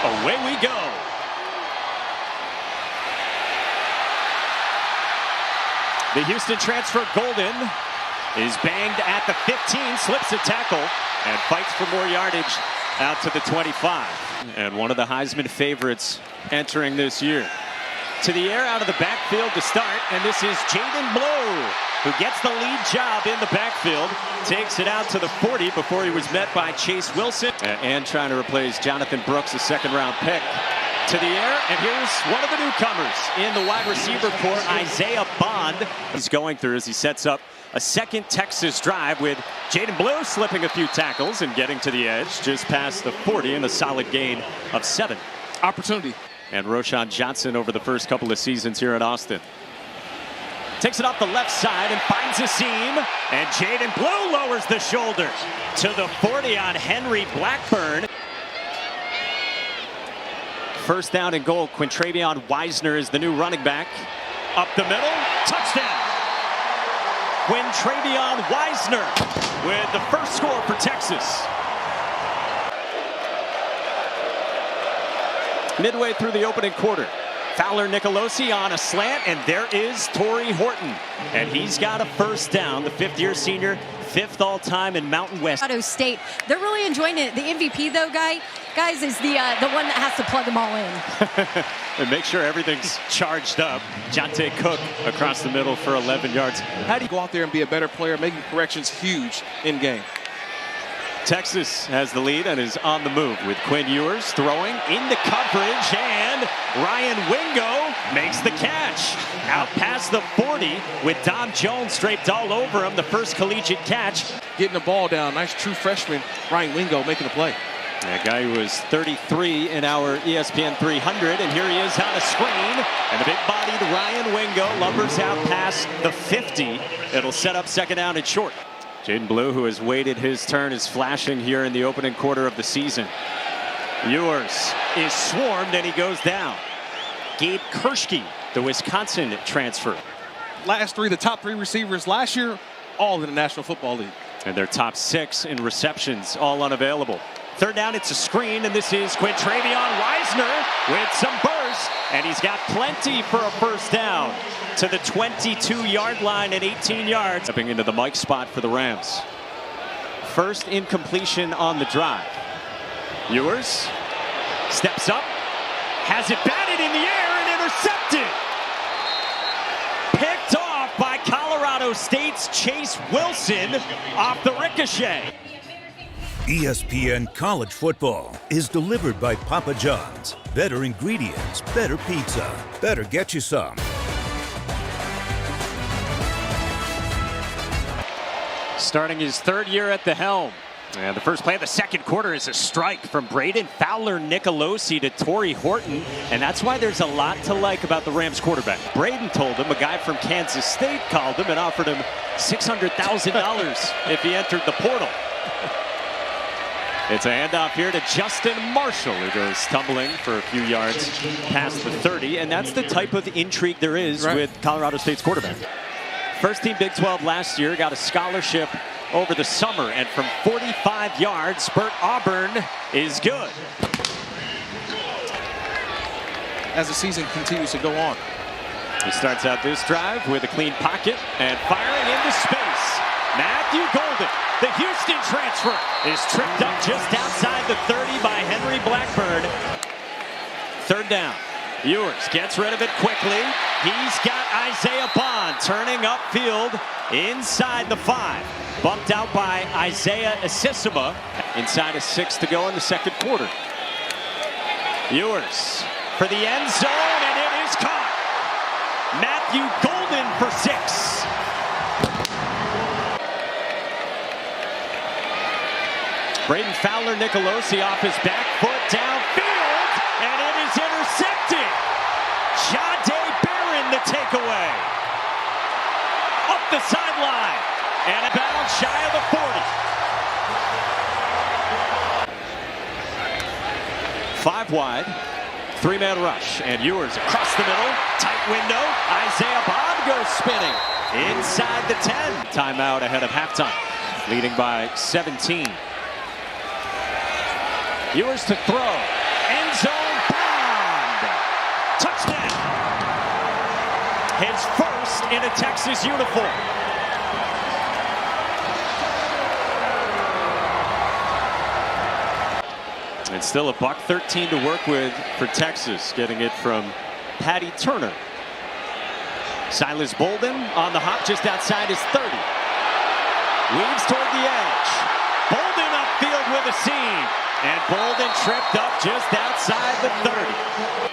Away we go. The Houston transfer Golden is banged at the 15, slips a tackle, and fights for more yardage out to the 25. And one of the Heisman favorites entering this year. To the air out of the backfield to start, and this is Jaden Blue, who gets the lead job in the backfield, takes it out to the 40 before he was met by Chase Wilson. And trying to replace Jonathan Brooks, a second-round pick. To the air, and here's one of the newcomers in the wide receiver corps, Isaiah Bond. He's going through as he sets up a second Texas drive with Jaden Blue slipping a few tackles and getting to the edge just past the 40 and a solid gain of 7. Opportunity. And Roschon Johnson over the first couple of seasons here at Austin. Takes it off the left side and finds a seam. And Jaden Blue lowers the shoulder to the 40 on Henry Blackburn. First down and goal. Quintravion Wisner is the new running back. Up the middle. Touchdown. Quintravion Wisner with the first score for Texas. Midway through the opening quarter, Fowler Nicolosi on a slant, and there is Torrey Horton. And he's got a first down, the fifth-year senior, 5th all-time in Mountain West. Colorado State, they're really enjoying it. The MVP, though, guys, is the one that has to plug them all in. And make sure everything's charged up. Jonte Cook across the middle for 11 yards. How do you go out there and be a better player, making corrections huge in game? Texas has the lead and is on the move with Quinn Ewers throwing into coverage, and Ryan Wingo makes the catch. Out past the 40 with Dom Jones draped all over him, the first collegiate catch. Getting the ball down, nice true freshman Ryan Wingo making the play. A guy who was 33 in our ESPN 300, and here he is on a screen, and the big-bodied Ryan Wingo lumbers out past the 50. It'll set up second down and short. Jaden Blue, who has waited his turn, is flashing here in the opening quarter of the season. Ewers is swarmed, and he goes down. Gabe Kershke, the Wisconsin transfer. The top 3 receivers last year, all in the National Football League. And their top 6 in receptions, all unavailable. Third down, it's a screen, and this is Quintravion Wisner with some burst, and he's got plenty for a first down to the 22-yard line at 18 yards. Stepping into the Mike spot for the Rams. First incompletion on the drive. Ewers steps up, has it batted in the air and intercepted. Picked off by Colorado State's Chase Wilson off the ricochet. ESPN College Football is delivered by Papa John's. Better ingredients, better pizza, better get you some. Starting his 3rd year at the helm. And the first play of the second quarter is a strike from Braden Fowler Nicolosi to Torrey Horton. And that's why there's a lot to like about the Rams quarterback. Braden told him, a guy from Kansas State called him and offered him $600,000 if he entered the portal. It's a handoff here to Justin Marshall, who goes stumbling for a few yards past the 30. And that's the type of intrigue there is with Colorado State's quarterback. First team Big 12 last year, got a scholarship over the summer. And from 45 yards, Bert Auburn is good. As the season continues to go on. He starts out this drive with a clean pocket and firing into space. Matthew Golden, the Houston transfer, is tripped up just outside the 30 by Henry Blackburn. Third down. Ewers gets rid of it quickly. He's got Isaiah Bond turning upfield inside the 5. Bumped out by Isaiah Asisima. Inside of 6 to go in the second quarter. Ewers for the end zone, and it is caught. Matthew Golden for 6. Braden Fowler Nicolosi off his back foot downfield, and it is intercepted. Jahdae Barron the takeaway. Up the sideline, and a bound shy of the 40. 5 wide, 3-man rush, and Ewers across the middle, tight window. Isaiah Bond goes spinning inside the 10. Timeout ahead of halftime, leading by 17. Ewers to throw. End zone. in a Texas uniform. And still $113 to work with for Texas, getting it from Patty Turner. Silas Bolden on the hop just outside his 30. Weaves toward the edge. Bolden upfield with a seam. And Bolden tripped up just outside the 30.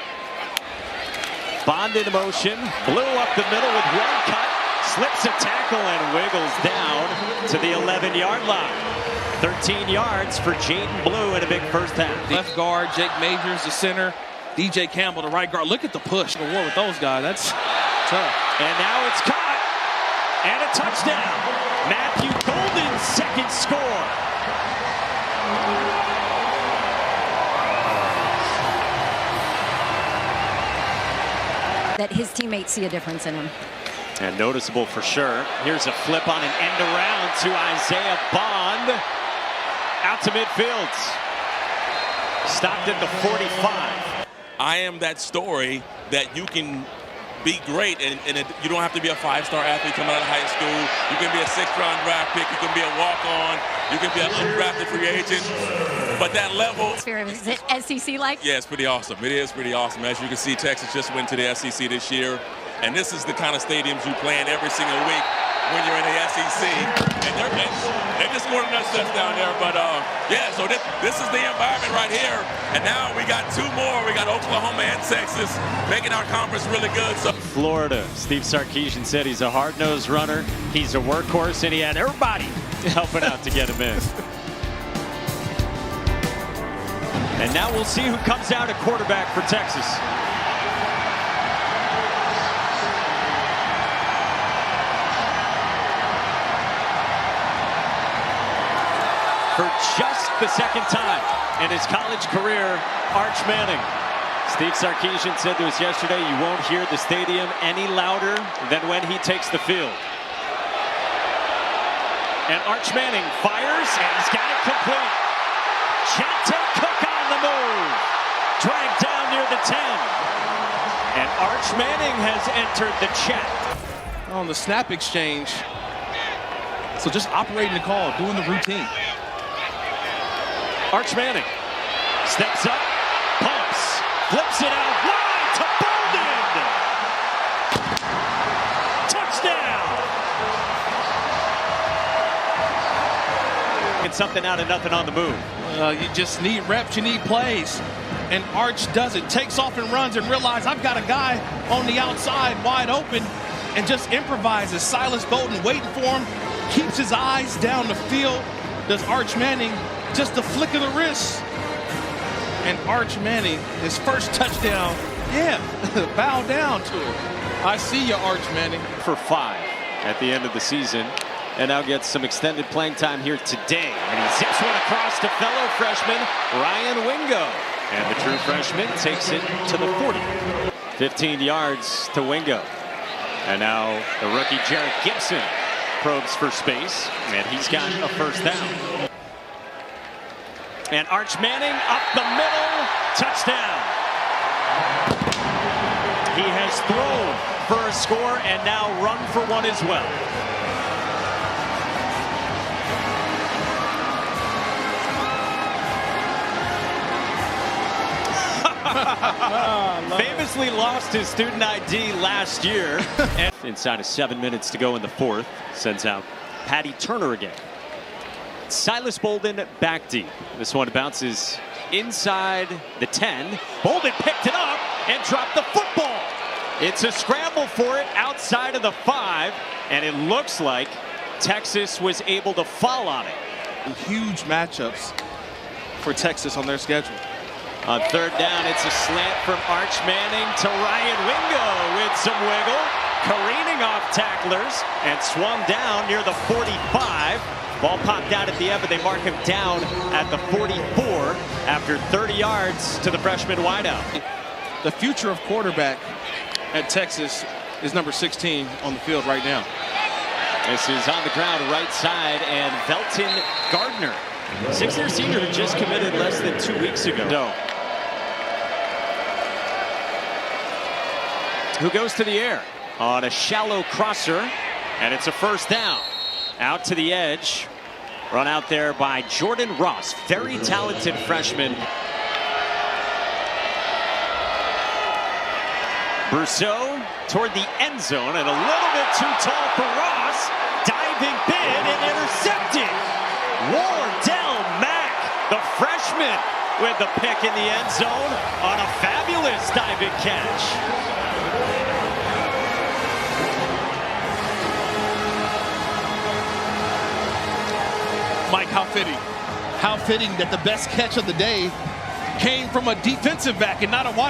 Bond in motion. Blew up the middle with one cut. Slips a tackle and wiggles down to the 11-yard line. 13 yards for Jaden Blue in a big first half. Left guard, Jake Majors, the center. DJ Campbell, the right guard. Look at the push. The war with those guys. That's tough. And now it's caught. And a touchdown. Matthew Golden's second score. That his teammates see a difference in him. And noticeable for sure. Here's a flip on an end around to Isaiah Bond. Out to midfield. Stopped at the 45. I am that story that you can be great, and you don't have to be a five-star athlete coming out of high school. You can be a sixth-round draft pick. You can be a walk-on. You can be an undrafted free agent. But that level... Is it SEC-like? Yeah, it's pretty awesome. It is pretty awesome. As you can see, Texas just went to the SEC this year. And this is the kind of stadiums you play in every single week when you're in the SEC. And they just scored another touchdown there. But, yeah, so this is the environment right here. And now we got two more. We got Oklahoma and Texas making our conference really good. So Florida. Steve Sarkisian said he's a hard-nosed runner. He's a workhorse, and he had everybody helping out to get him in. And now we'll see who comes out at quarterback for Texas. For just the second time in his college career, Arch Manning. Steve Sarkisian said to us yesterday, you won't hear the stadium any louder than when he takes the field. And Arch Manning fires, and he's got it complete. Chante Cook on the move. Dragged down near the 10. And Arch Manning has entered the chat. On the snap exchange. So just operating the call, doing the routine. Arch Manning steps up, pumps, flips it out wide to Bolden. Touchdown! Get something out of nothing on the move. You just need reps, you need plays. And Arch does it, takes off and runs and realizes I've got a guy on the outside wide open and just improvises. Silas Bolden waiting for him, keeps his eyes down the field. Does Arch Manning just a flick of the wrist. And Arch Manning, his first touchdown, bow down to him. I see you, Arch Manning. For 5 at the end of the season, and now gets some extended playing time here today. And he zips one across to fellow freshman Ryan Wingo. And the true freshman takes it to the 40. 15 yards to Wingo. And now the rookie Jarrett Gibson probes for space, and he's got a first down. And Arch Manning up the middle, touchdown. He has thrown for a score and now run for one as well. Famously lost his student ID last year. And inside of 7 minutes to go in the fourth, sends out Patty Turner again. Silas Bolden back deep. This one bounces inside the 10. Bolden picked it up and dropped the football. It's a scramble for it outside of the 5, and it looks like Texas was able to fall on it. Huge matchups for Texas on their schedule. On third down, it's a slant from Arch Manning to Ryan Wingo with some wiggle, careening off tacklers and swung down near the 45. Ball popped out at the end, but they mark him down at the 44 after 30 yards to the freshman wideout. The future of quarterback at Texas is number 16 on the field right now. This is on the ground right side, and Velton Gardner, 6-year senior who just committed less than 2 weeks ago. No. Who goes to the air? on a shallow crosser, and it's a first down. Out to the edge. Run out there by Jordan Ross, very talented freshman. Brousseau toward the end zone, and a little bit too tall for Ross. Diving bid and intercepted. Wardell Mack, the freshman, with the pick in the end zone on a fabulous diving catch. Mike, how fitting. How fitting that the best catch of the day came from a defensive back and not a wide